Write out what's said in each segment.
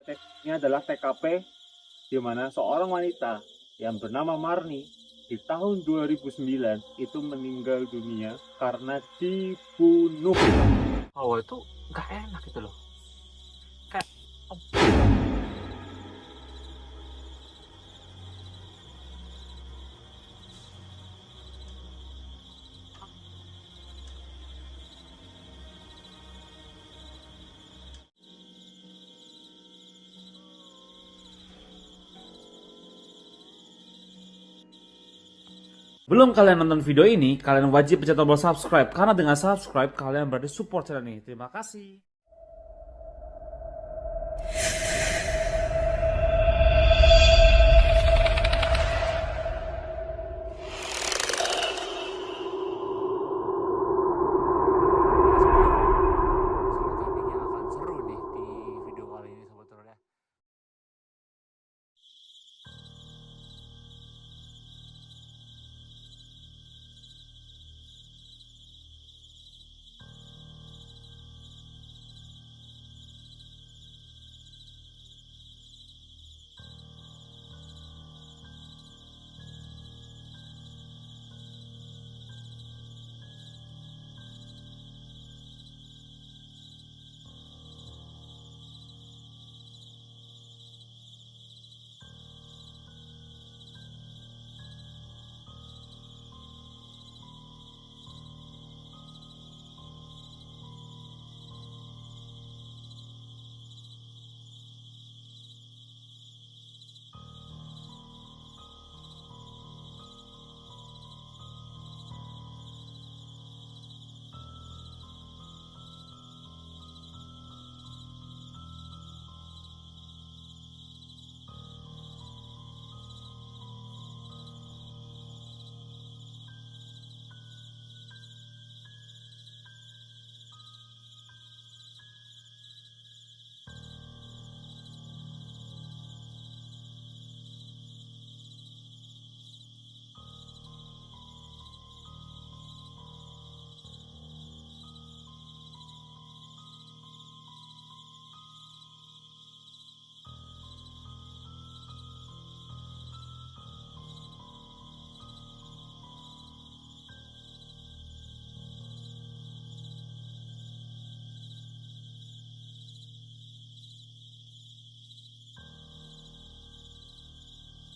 Ini adalah TKP di mana seorang wanita yang bernama Marni di tahun 2009 itu meninggal dunia karena dibunuh. Oh, itu nggak enak gitu loh. Kayak Belum kalian nonton video ini, kalian wajib pencet tombol subscribe karena dengan subscribe kalian berarti support channel ini. Terima kasih. topiknya akan seru nih di video kali ini sebetulnya.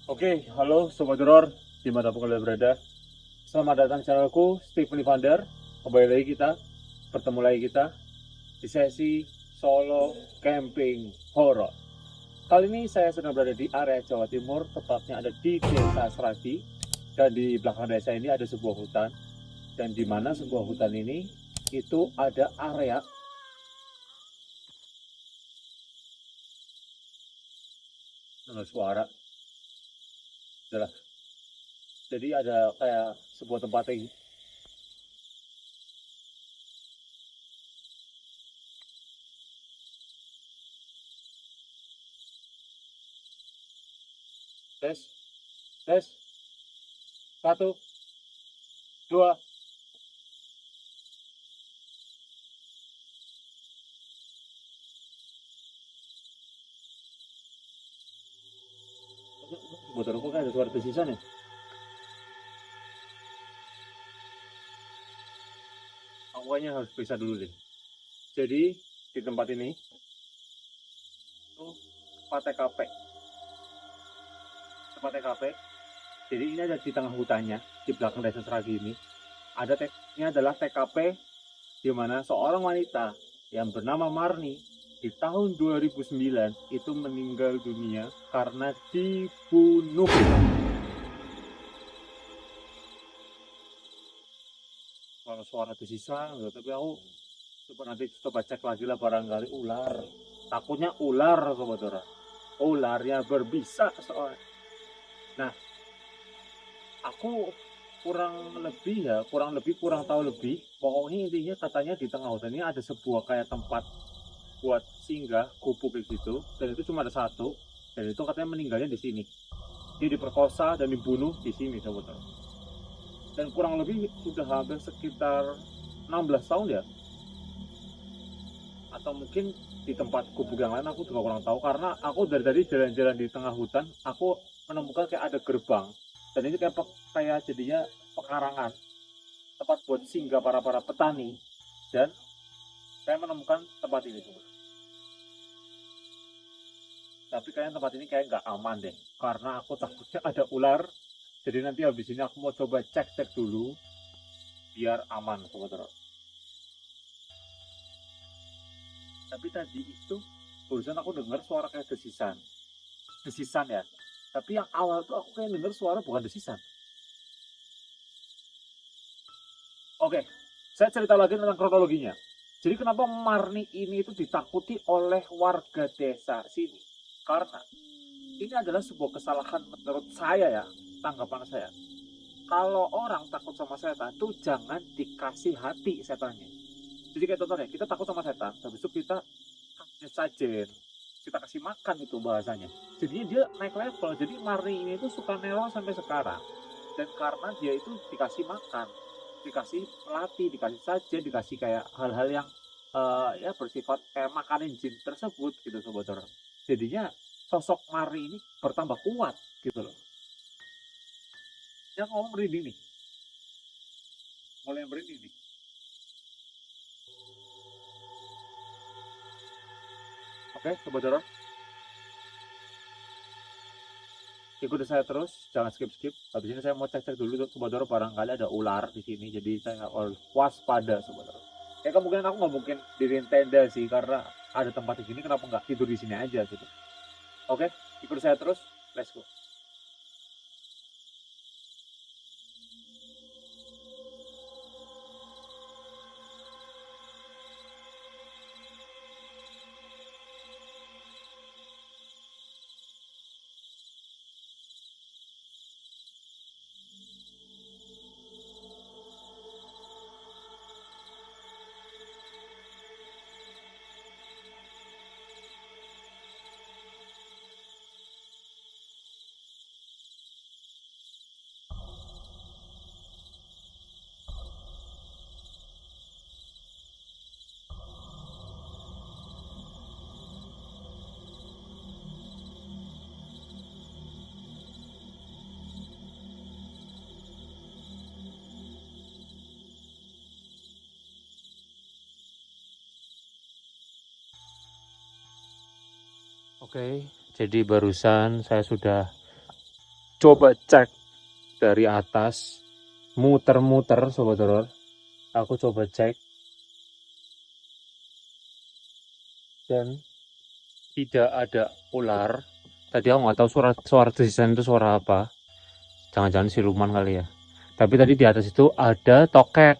Oke, halo Sobat Horor, dimanapun kalian berada. Selamat datang di channelku, Stephen Evander. Kembali lagi bertemu lagi kita di sesi solo camping horor. Kali ini saya sedang berada di area Jawa Timur, tepatnya ada di Desa Sragi. Dan di belakang desa ini ada sebuah hutan. Dan di mana sebuah hutan ini, itu ada area dengan suara. Adalah. Jadi ada kayak sebuah tempat yang tes, tes, 1, 2. Motor kok kayak ada suara tersisa nih. Awalnya harus periksa dulu deh. Jadi di tempat ini itu tempat TKP. Tempat TKP. Jadi ini ada di tengah hutannya, di belakang desa Sragi ini. Ini adalah TKP di mana seorang wanita yang bernama Marni di tahun 2009 itu meninggal dunia karena dibunuh. Kalau suara tersisa, tapi aku nanti coba cek lagi lah, barangkali ular. Takutnya ular, saudara. Ularnya berbisa soalnya. Nah, aku kurang tahu lebih. Pokoknya intinya katanya di tengah hutan ini ada sebuah kayak tempat buat singgah, gubuk kayak gitu. Dan itu cuma ada satu. Dan itu katanya meninggalnya di sini. Dia diperkosa dan dibunuh di sini, saudara. Dan kurang lebih sudah hampir sekitar 16 tahun ya, atau mungkin di tempat gubuk yang lain aku juga kurang tahu, karena aku dari tadi jalan-jalan di tengah hutan, aku menemukan kayak ada gerbang, dan ini kayak jadinya pekarangan, tempat buat singgah para petani, dan saya menemukan tempat ini tuh. Tapi kayaknya tempat ini kayak nggak aman deh, karena aku takutnya ada ular. Jadi nanti habis ini aku mau coba cek dulu biar aman, sobat horor. Tapi tadi itu barusan aku dengar suara kayak desisan ya. Tapi yang awal tuh aku kayak dengar suara bukan desisan. Oke, saya cerita lagi tentang kronologinya. Jadi kenapa Marni ini itu ditakuti oleh warga desa sini? Karena ini adalah sebuah kesalahan menurut saya ya, tanggapan saya. Kalau orang takut sama setan tuh jangan dikasih hati setannya. Jadi kayak contohnya, kita takut sama setan, habis itu kita kasih sajen, kita kasih makan itu bahasanya. Jadinya dia naik level. Jadi Marni ini tuh suka neror sampai sekarang. Dan karena dia itu dikasih makan, dikasih pelatih, dikasih sajen, dikasih kayak hal-hal yang ya bersifat kayak makanin jin tersebut gitu sobat horor. Jadinya sosok Marni ini bertambah kuat gitu loh. Yang ngomong merinding nih, mulai merinding nih. Oke sobat horor, ikuti saya terus, jangan skip. Habis ini saya mau cek dulu sobat horor, barangkali ada ular di sini, jadi saya harus waspada sobat horor. Ya kemungkinan aku nggak mungkin diriin tenda sih, karena ada tempat di sini, kenapa nggak tidur di sini aja gitu. Oke, ikuti saya terus, let's go. Oke, jadi barusan saya sudah coba cek dari atas, muter-muter sobat horor. Aku coba cek dan tidak ada ular. Tadi aku nggak tahu suara desisan itu suara apa. Jangan-jangan siluman kali ya. Tapi tadi di atas itu ada tokek.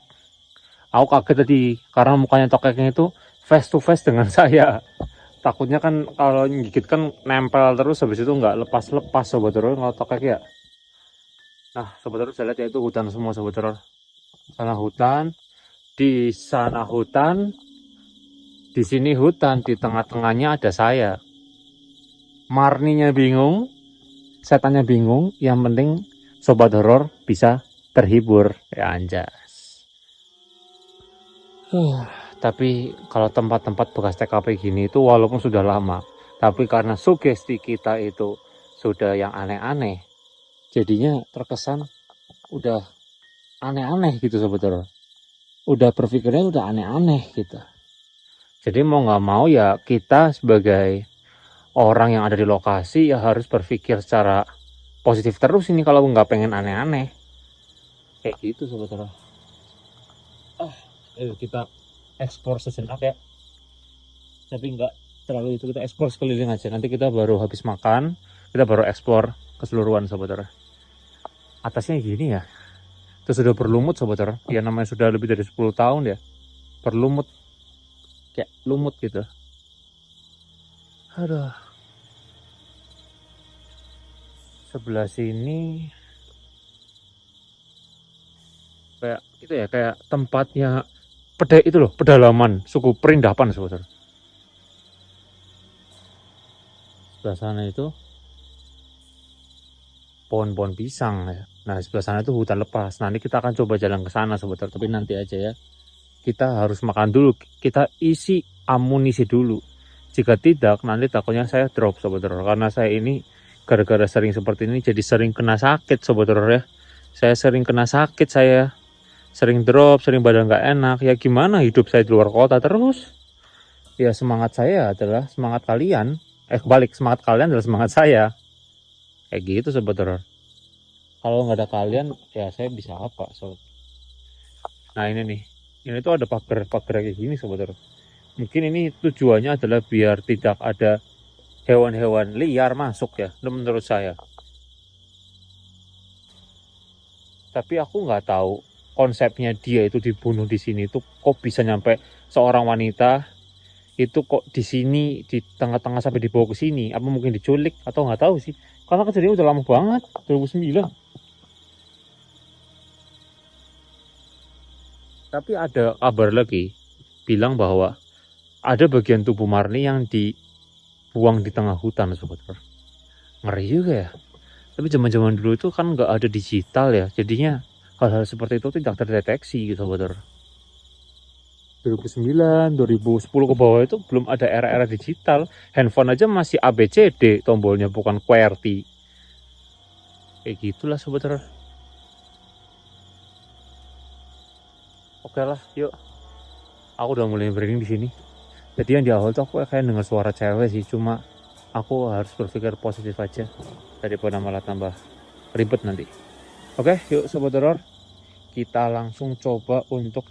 Aku kaget tadi karena mukanya tokeknya itu face to face dengan saya. Takutnya kan kalau gigit kan nempel terus, habis itu nggak lepas-lepas sobat horor kalau tokek ya. Nah sobat horor saya lihat ya, itu hutan semua sobat horor. Sana hutan, di sana hutan, di sini hutan, di tengah-tengahnya ada saya. Marninya bingung, setannya bingung, yang penting sobat horor bisa terhibur ya anjas. Tapi kalau tempat-tempat bekas TKP gini itu walaupun sudah lama, tapi karena sugesti kita itu sudah yang aneh-aneh, jadinya terkesan udah aneh-aneh gitu sobat horor. Udah berpikirnya udah aneh-aneh gitu. Jadi mau nggak mau ya kita sebagai orang yang ada di lokasi ya harus berpikir secara positif terus ini kalau nggak pengen aneh-aneh. Kayak gitu sobat horor. Ayo kita ekspor sejenak ya, tapi nggak terlalu itu, kita ekspor sekeliling aja, nanti kita baru habis makan kita baru ekspor keseluruhan sobat horor. Atasnya gini ya, itu sudah berlumut sobat horor ya, namanya sudah lebih dari 10 tahun ya berlumut kayak lumut gitu. Aduh, sebelah sini kayak itu ya, kayak tempatnya itu loh, pedalaman suku Perindapan sobat. Sebelah sana itu pohon-pohon pisang ya. Nah sebelah sana itu hutan lepas. Nanti kita akan coba jalan ke sana sobat, tapi nanti aja ya. Kita harus makan dulu, kita isi amunisi dulu. Jika tidak, nanti takutnya saya drop sobat horor. Karena saya ini gara-gara sering seperti ini jadi sering kena sakit sobat horor ya. Saya sering kena sakit, saya sering drop, sering badan nggak enak. Ya gimana, hidup saya di luar kota terus. Ya semangat saya adalah semangat kalian. Kebalik, semangat kalian adalah semangat saya. Kayak gitu sobat horor. Kalau nggak ada kalian, ya saya bisa apa sobat. Nah ini nih, ini tuh ada pagar kayak gini sobat horor. Mungkin ini tujuannya adalah biar tidak ada hewan-hewan liar masuk ya, menurut saya. Tapi aku nggak tahu konsepnya dia itu dibunuh di sini itu kok bisa nyampe seorang wanita itu kok di sini di tengah-tengah sampai dibawa ke sini. Apa mungkin diculik atau nggak tahu sih. Karena kejadian udah lama banget, 2009. Tapi ada kabar lagi bilang bahwa ada bagian tubuh Marni yang dibuang di tengah hutan sobat. Ngeri juga ya. Tapi zaman-zaman dulu itu kan nggak ada digital ya, jadinya hal-hal seperti itu tidak terdeteksi gitu sobat. 2009, 2010 ke bawah itu belum ada era-era digital. Handphone aja masih ABCD tombolnya, bukan QWERTY. Kayak gitulah sobat. Oke lah, yuk. Aku udah mulai merinding di sini. Jadi yang di awal tuh aku kayak dengar suara cewek sih, cuma aku harus berpikir positif aja daripada malah tambah ribet nanti. Oke, yuk sobat horor. Kita langsung coba untuk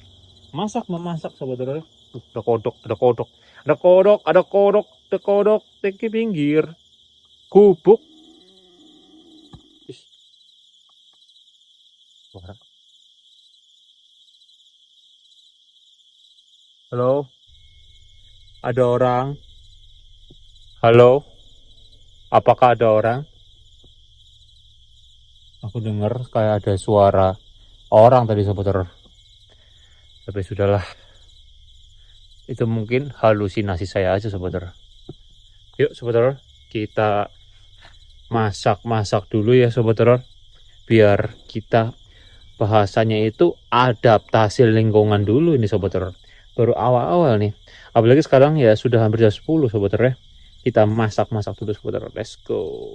memasak sobat horor. Ada kodok, ada kodok, ada kodok, ada kodok, ada kodok, di pinggir. Gubuk. Suara. Halo? Ada orang? Halo? Apakah ada orang? Aku dengar kayak ada suara orang tadi sobat horor. Tapi sudahlah. Itu mungkin halusinasi saya aja sobat horor. Yuk sobat horor, kita masak dulu ya sobat horor. Biar kita bahasanya itu adaptasi lingkungan dulu ini sobat horor. Baru awal-awal nih. Apalagi sekarang ya sudah hampir jam 10 sobat horor ya. Kita masak dulu sobat horor. Let's go.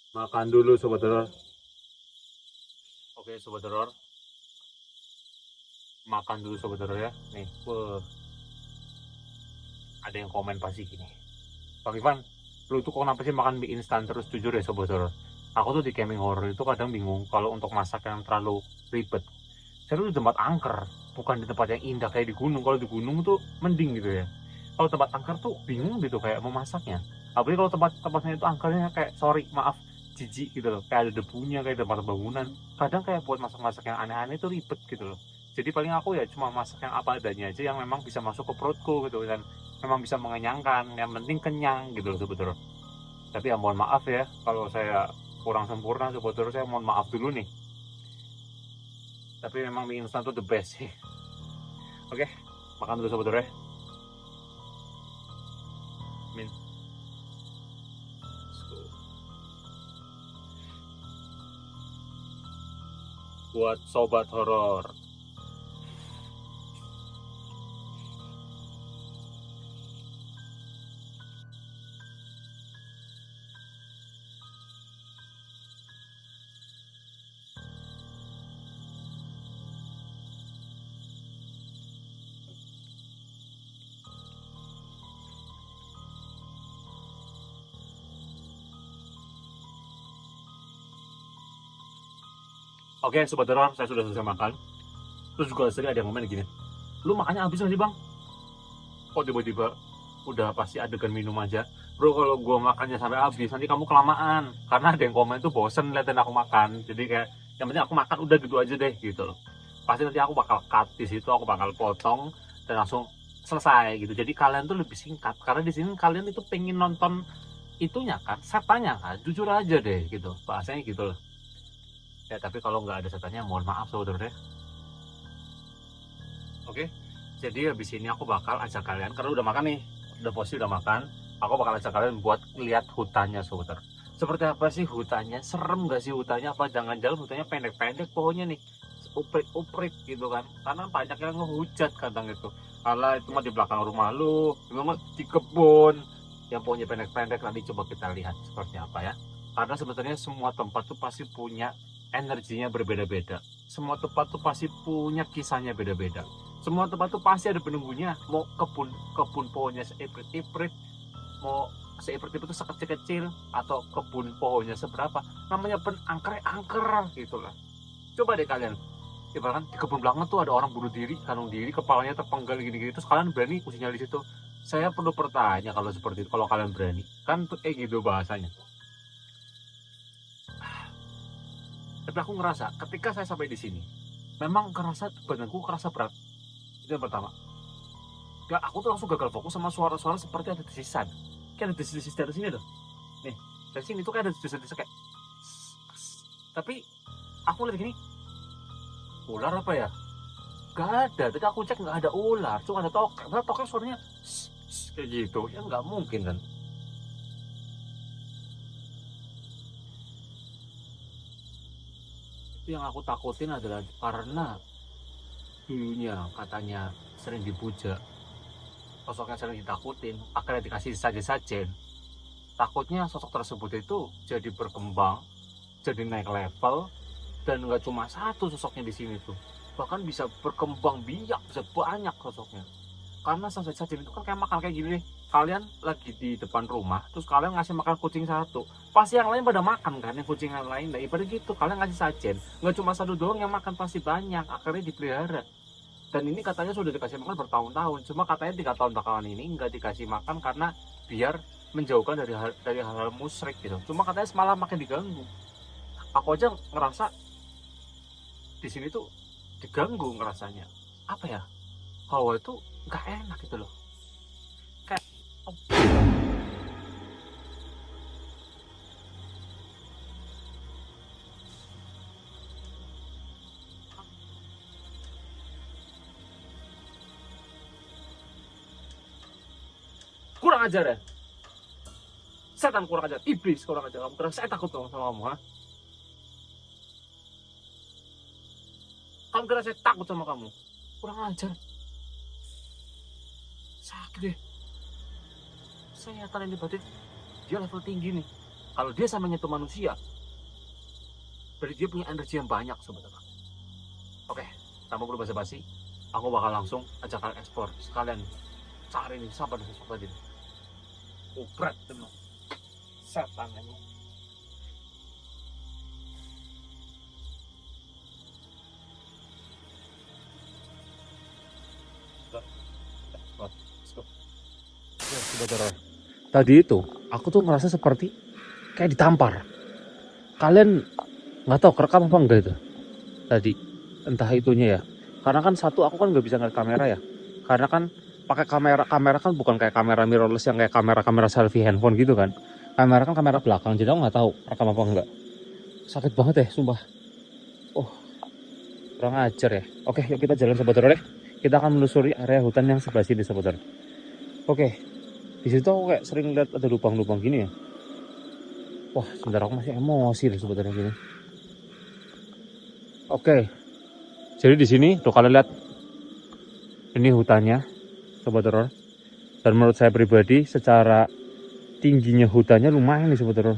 Makan dulu sobat horor. Oke sobat horor. Makan dulu sobat horor ya. Nih, ada yang komen pasti gini. Bang Ivan, lu tuh kok kenapa sih makan mie instan terus? Jujur ya sobat horor, aku tuh di camping horror itu kadang bingung kalau untuk masak yang terlalu ribet. Saya tuh di tempat angker, bukan di tempat yang indah kayak di gunung. Kalau di gunung tuh mending gitu ya. Kalau tempat angker tuh bingung gitu kayak mau masaknya. Apalagi kalau tempatnya itu angkernya kayak sorry maaf jijik gitu loh, kayak ada debunya kayak tempat bangunan. Kadang kayak buat masak-masak yang aneh-aneh itu ribet gitu loh. Jadi paling aku ya cuma masak yang apa adanya aja yang memang bisa masuk ke perutku gitu dan memang bisa mengenyangkan. Yang penting kenyang gitu loh sebetulnya. Tapi ya mohon maaf ya kalau saya kurang sempurna sebetulnya, saya mohon maaf dulu nih. Tapi memang mie instan tuh the best sih. Oke, makan dulu sebetulnya. Min. Let's go. Buat sobat horor. Oke, sobat horor, saya sudah selesai makan. Terus juga sering ada yang komen gini, lu makannya habis nggak sih bang? Kok tiba-tiba udah pasti adegan minum aja? Bro, kalau gua makannya sampai habis, nanti kamu kelamaan. Karena ada yang komen tuh bosen liatin aku makan. Jadi kayak, yang penting aku makan udah gitu aja deh, gitu loh. Pasti nanti aku bakal cut di situ, aku bakal potong, dan langsung selesai gitu. Jadi kalian tuh lebih singkat. Karena di sini kalian itu pengen nonton itunya kan, setannya kan, jujur aja deh gitu. Bahasanya gitu loh. Ya tapi kalau nggak ada setannya mohon maaf saudara. Oke, jadi habis ini aku bakal ajak kalian, karena udah makan nih, udah posisi udah makan, aku bakal ajak kalian buat lihat hutannya saudara. Seperti apa sih hutannya? Serem gak sih hutannya? Apa jangan-jangan hutannya pendek-pendek pohonnya nih, uprit-uprit gitu kan? Karena banyak yang ngehujat kadang itu. Kalau itu mah di belakang rumah lu, itu mah di kebun, yang pohonnya pendek-pendek. Nanti coba kita lihat seperti apa ya. Karena sebetulnya semua tempat tuh pasti punya energinya berbeda-beda. Semua tempat tuh pasti punya kisahnya beda-beda. Semua tempat tuh pasti ada penunggunya. Mau kebun pohonnya seiprit-iprit, mau seiprit itu sekecil-kecil, atau kebun pohonnya seberapa, namanya angker gitu lah. Coba deh kalian, ibaratkan di kebun belakang tuh ada orang bunuh diri, gantung diri, kepalanya terpenggal gini-gini, terus kalian berani usinya di situ. Saya perlu bertanya kalau seperti itu, kalau kalian berani, kan tuh gitu bahasanya. Tapi aku ngerasa ketika saya sampai di sini, memang kerasa badanku kerasa berat. Itu yang pertama. Ya, aku tuh langsung gagal fokus sama suara-suara seperti ada desisan. Kayak ada desis dari sini loh. Nih, dari sini tuh kayak ada desis kayak. Tapi aku lihat gini, ular apa ya? Gak ada. Tadi aku cek nggak ada ular, cuma ada tokek. Padahal tokek suaranya kayak gitu. Ya nggak mungkin kan. Yang aku takutin adalah karena dulunya katanya sering dipuja, sosoknya sering ditakutin, akhirnya dikasih sajen-sajen. Takutnya sosok tersebut itu jadi berkembang, jadi naik level, dan nggak cuma satu sosoknya di sini tuh, bahkan bisa berkembang biak, bisa banyak sosoknya. Karena sajen-sajen itu kan kayak makan kayak gini nih, kalian lagi di depan rumah, terus kalian ngasih makan kucing satu, pasti yang lain pada makan kan, yang kucing yang lain. Nah ibarat gitu, kalian ngasih sajen, nggak cuma satu doang yang makan, pasti banyak, akhirnya dipelihara. Dan ini katanya sudah dikasih makan bertahun-tahun, cuma katanya 3 tahun belakangan ini nggak dikasih makan karena biar menjauhkan dari hal-hal musyrik gitu. Cuma katanya semalam makin diganggu. Aku aja ngerasa di sini tuh diganggu ngerasanya. Apa ya? Hawa itu nggak enak gitu loh. Kayak kurang ajar ya. Setan kurang ajar, iblis kurang ajar. Kamu kira saya takut dong sama kamu, ha? Kamu kira saya takut sama kamu? Kurang ajar. Sakit deh. Saya nyata ini berarti dia level tinggi nih. Kalau dia sama nyentuh manusia, berarti dia punya energi yang banyak sebetulnya. Oke, tanpa perlu basa-basi, aku bakal langsung ajak kalian ekspor. Sekalian cari nih siapa nih sosok tadi. Kupret teman. Setan ini. Tadi itu aku tuh ngerasa seperti kayak ditampar. Kalian nggak tahu kerekam apa enggak itu tadi, entah itunya ya. Karena kan satu, aku kan nggak bisa ngeliat kamera ya, karena kan pakai kamera kan bukan kayak kamera mirrorless yang kayak kamera selfie handphone gitu kan. Kamera kan kamera belakang, jadi aku nggak tahu rekam apa enggak. Sakit banget ya sumpah. Oh, kurang ajar ya. Oke, yuk kita jalan sobat horor ya. Kita akan menelusuri area hutan yang sebelah sini sobat horor. Oke, di situ aku kayak sering lihat ada lubang-lubang gini ya. Wah, sebentar aku masih emosi deh sobat horor gini. Oke, jadi di sini tuh kalian lihat, ini hutannya sobat horor. Dan menurut saya pribadi, secara tingginya hutannya lumayan nih sobat horor.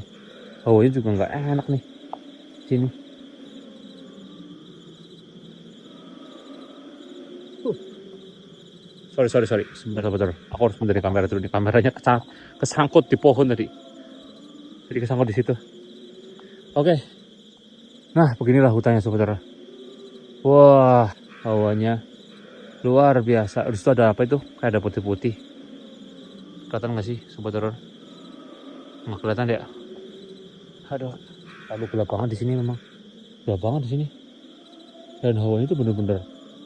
Hawanya juga nggak enak nih sini. Sorry, sebentar sobat horor. Aku harus dari kamera dulu. Nih kameranya kesangkut di pohon tadi. Jadi kesangkut di situ. Oke. Nah, beginilah hutannya sobat horor. Wah, hawanya luar biasa. Di situ ada apa itu? Kayak ada putih-putih. Kelihatan nggak sih sobat horor? Nggak kelihatan deh. Aduh, terlalu gelap banget di sini memang. Gelap banget di sini. Dan hawanya itu bener-bener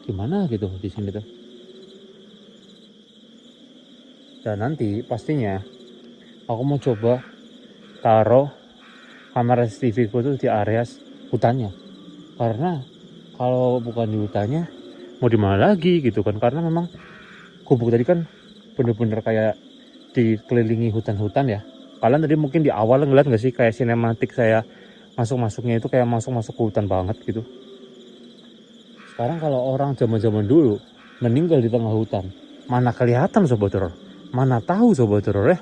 gimana gitu di sini tuh. Dan nanti pastinya aku mau coba taruh kamera CCTV ku tuh di area hutannya. Karena kalau bukan di hutannya mau di mana lagi gitu kan. Karena memang gubuk tadi kan bener-bener kayak dikelilingi hutan-hutan ya. Kalian tadi mungkin di awal ngeliat gak sih kayak sinematik saya masuk-masuknya itu kayak masuk-masuk ke hutan banget gitu. Sekarang kalau orang zaman-zaman dulu meninggal di tengah hutan, mana kelihatan sobat horor? Mana tahu sobat horor ya?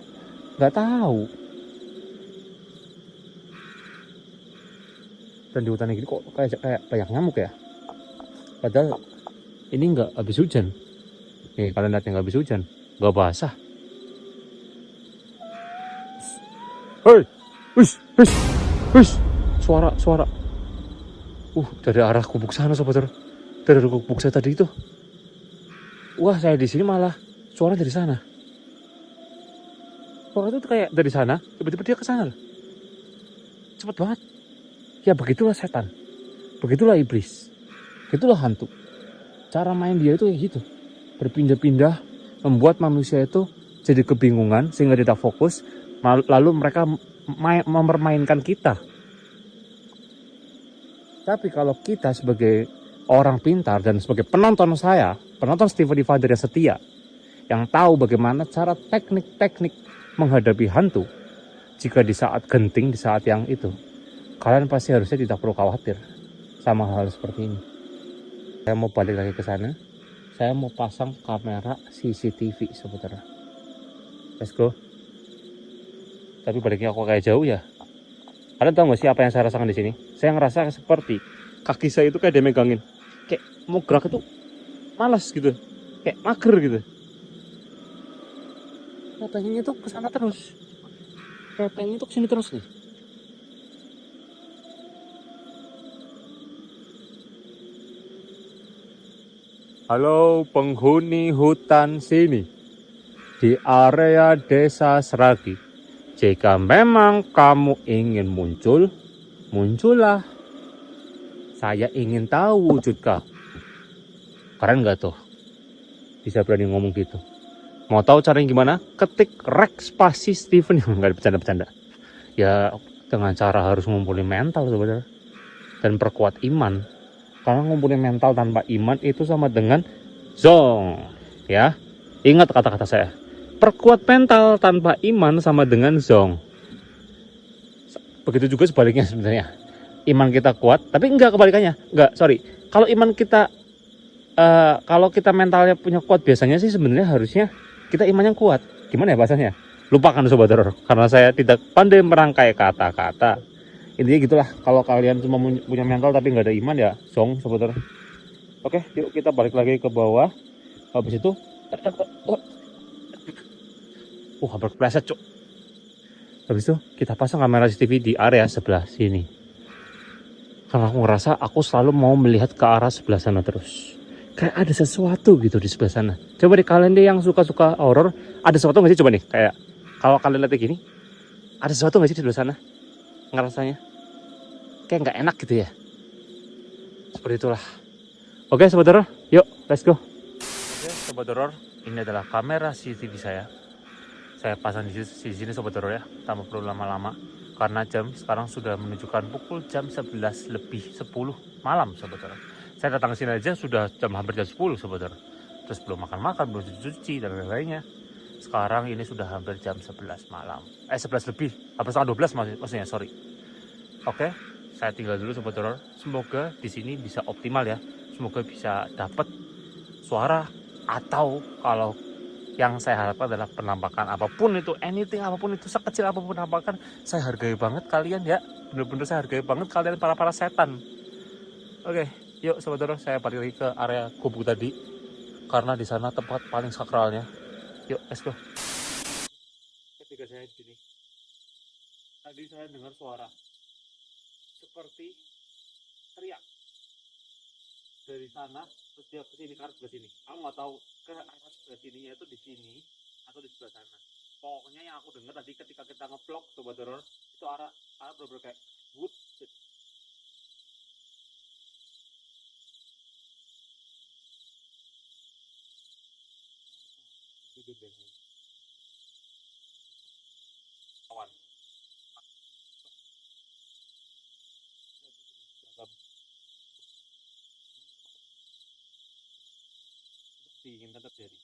Nggak tahu. Dan di hutan ini kok kayak banyak nyamuk ya? Padahal ini nggak habis hujan. Nih kalian lihat yang nggak habis hujan, nggak basah. Hei, wis, suara. Dari arah gubuk sana sobat horor. Dari gubuk saya tadi itu. Wah, saya di sini malah suara dari sana. Suara itu kayak dari sana, tiba-tiba dia ke sana. Cepet banget. Ya begitulah setan. Begitulah iblis. Begitulah hantu. Cara main dia itu kayak gitu. Berpindah-pindah, membuat manusia itu jadi kebingungan sehingga tidak fokus. Lalu mereka mempermainkan kita. Tapi kalau kita sebagai orang pintar dan sebagai penonton Steven Divader yang setia, yang tahu bagaimana cara teknik-teknik menghadapi hantu, jika di saat genting, di saat yang itu, kalian pasti harusnya tidak perlu khawatir sama hal seperti ini. Saya mau balik lagi ke sana. Saya mau pasang kamera CCTV sebentar. Let's go. Tapi baliknya aku kayak jauh ya. Kalian tahu gak sih apa yang saya rasakan di sini? Saya ngerasa seperti kaki saya itu kayak dimegangin. Kayak mau gerak itu malas gitu. Kayak mager gitu. Kayak pengennya tuh kesana terus. Kayak pengennya tuh kesini terus nih. Halo penghuni hutan sini. Di area desa Seragi. Jika memang kamu ingin muncul, muncullah. Saya ingin tahu wujud kamu. Keren gak tuh? Bisa berani ngomong gitu. Mau tahu caranya gimana? Ketik rek spasi Steven. Nggak bercanda-bercanda. Ya dengan cara harus ngumpulin mental sebenarnya. Dan perkuat iman. Karena ngumpulin mental tanpa iman itu sama dengan zong. Ya, ingat kata-kata saya. Perkuat mental tanpa iman sama dengan zong. Begitu juga sebaliknya sebenarnya. Iman kita kuat, tapi enggak kebalikannya. Kalau iman kita, kalau kita mentalnya punya kuat, biasanya sih sebenarnya harusnya kita imannya kuat. Gimana ya bahasanya? Lupakan sobat horor, karena saya tidak pandai merangkai kata-kata. Intinya gitulah. Kalau kalian cuma punya mental tapi nggak ada iman ya zong sobat horor. Oke, yuk kita balik lagi ke bawah. Habis itu hampir kepleset cuk. Habis itu kita pasang kamera CCTV di area sebelah sini. Karena aku ngerasa aku selalu mau melihat ke arah sebelah sana terus. Kayak ada sesuatu gitu di sebelah sana. Coba deh kalian deh yang suka-suka horor, ada sesuatu nggak sih, coba nih, kayak kalau kalian lihat kayak gini, ada sesuatu nggak sih di sebelah sana? Ngerasanya kayak nggak enak gitu ya. Seperti itulah. Oke sobat horor, yuk let's go. Oke sobat horor, ini adalah kamera CCTV saya. Saya pasang di sini sobat horor ya, tanpa perlu lama-lama. Karena jam sekarang sudah menunjukkan pukul jam 11 lebih 10 malam sobat horor. Saya datang ke sini aja sudah hampir jam 10 sobat horor. Terus belum makan-makan, belum cuci dan lain-lainnya. Sekarang ini sudah hampir jam 11 malam. 11 lebih, hampir setengah 12 maksudnya, sorry. Oke, saya tinggal dulu sobat horor. Semoga di sini bisa optimal ya. Semoga bisa dapat suara, atau kalau yang saya harapkan adalah penampakan apapun itu, anything apapun itu, sekecil apapun penampakan, saya hargai banget kalian ya. Bener-bener saya hargai banget kalian para setan. Oke, yuk sobat horor, saya balik lagi ke area gubuk tadi karena di sana tempat paling sakralnya. Yuk, let's go. Ketika saya di sini, tadi saya dengar suara seperti teriak dari sana, terus dia ke sini, ke arah sebelah sini. Aku nggak tahu ke arah sebelah sininya itu di sini atau di sebelah sana. Pokoknya yang aku dengar tadi ketika kita nge-vlog sobat horor, itu arah bener-bener kayak wood. Kawan. Diinginkan terjadi.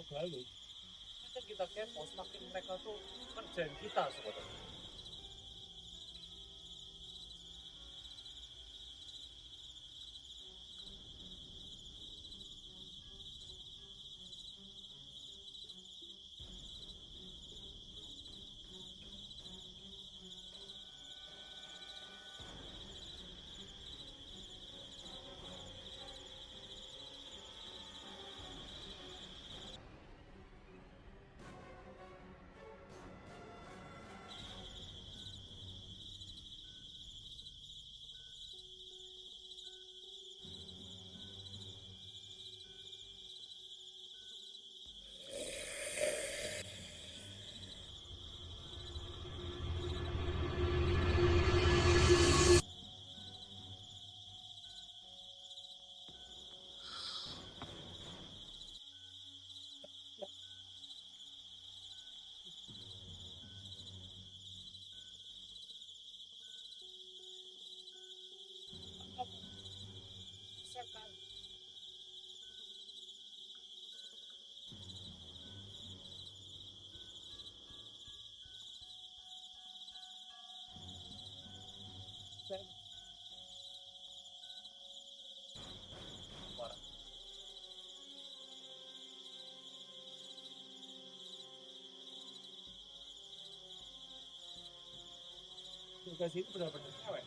masuk galuh, semakin kita kepo, semakin mereka tuh kerjain kita sebetulnya. Tugas itu benar-benar cewek.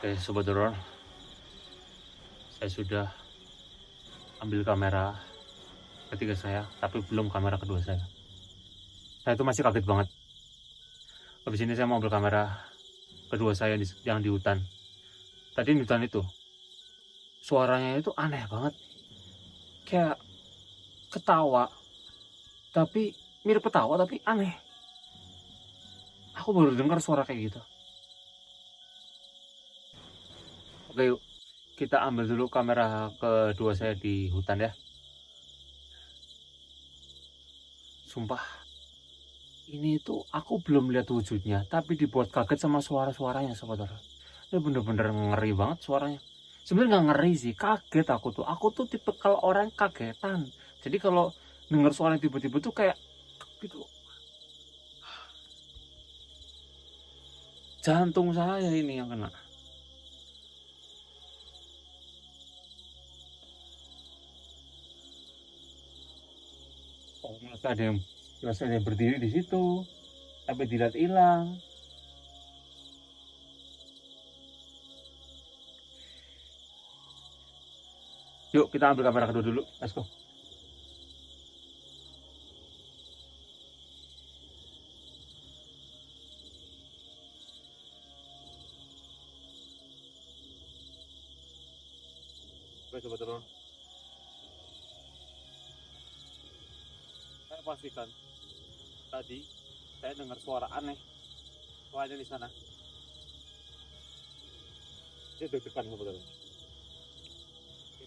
Oke, Sobat Horor, saya sudah ambil kamera ketiga saya, tapi belum kamera kedua saya. Saya itu masih kaget banget. Habis ini saya mau ambil kamera kedua saya yang di hutan. Tadi di hutan itu, suaranya itu aneh banget. Kayak ketawa, tapi mirip ketawa tapi aneh. Aku baru dengar suara kayak gitu. Oke, yuk kita ambil dulu kamera kedua saya di hutan ya. Sumpah, ini tuh aku belum lihat wujudnya, tapi dibuat kaget sama suara-suaranya, Sobat Horor. Ini bener-bener ngeri banget suaranya. Sebenarnya nggak ngeri sih, kaget aku tuh. Aku tuh tipe kalau orang kagetan. Jadi kalau denger suara tiba-tiba tuh kayak gitu. Jantung saya ini yang kena. Oh, merasa ada yang berdiri di situ, tapi dilihat hilang. Yuk kita ambil kamera kedua dulu, let's go. Oke, Sobat Horor, saya pastikan tadi saya dengar suara aneh, suaranya di sana. Dia deg-degan, Sobat Horor.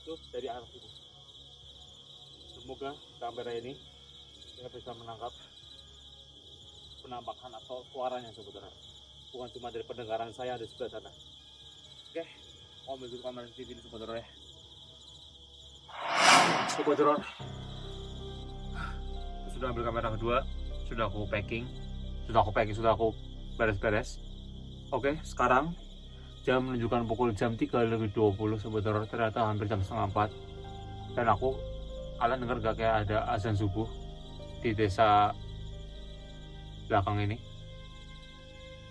Itu dari arah itu. Semoga kamera ini saya bisa menangkap penampakan atau suaranya, Sobat Horor. Bukan cuma dari pendengaran saya di sebelah sana. Oke, mau ambil dulu kamera di sini, Sobat Horor ya. Sobat Horor, sudah ambil kamera kedua, sudah aku packing, sudah aku beres-beres. Oke, sekarang jam menunjukkan pukul jam 3:20, Sobat Horor. Ternyata hampir jam setengah 4. Dan kalian dengar gak kayak ada azan subuh di desa belakang ini.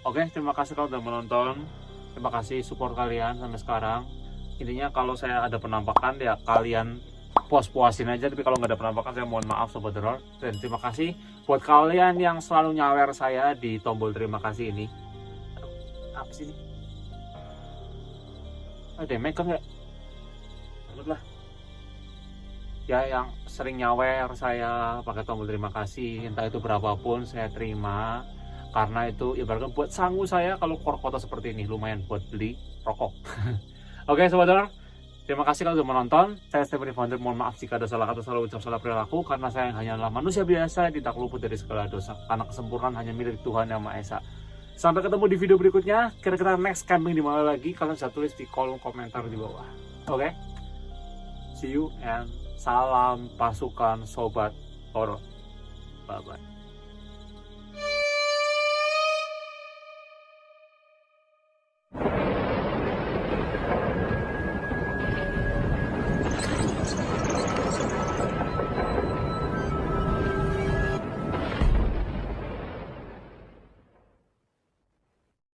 Oke, terima kasih kalau sudah menonton. Terima kasih support kalian sampai sekarang. Intinya kalau saya ada penampakan ya kalian puas-puasin aja, tapi kalau nggak ada penampakan saya mohon maaf, Sobat Horor. Dan terima kasih buat kalian yang selalu nyawer saya di tombol terima kasih ini. Aduh, apa sih ini? Ada megang nggak? Menurutlah. ya yang sering nyawer saya pakai tombol terima kasih, entah itu berapapun saya terima, karena itu ibaratnya buat sangu saya kalau keluar kota seperti ini, lumayan buat beli rokok. Oke sobat horor, terima kasih kalau sudah menonton. Saya Stephanie Founder, mohon maaf jika ada salah kata, salah ucap, salah perilaku, karena saya hanyalah manusia biasa, tidak luput dari segala dosa, karena kesempurnaan hanya milik Tuhan Yang Maha Esa. Sampai ketemu di video berikutnya. Kira-kira next camping di mana lagi, kalian bisa tulis di kolom komentar di bawah. Oke, see you and salam pasukan sobat horor. Bye bye.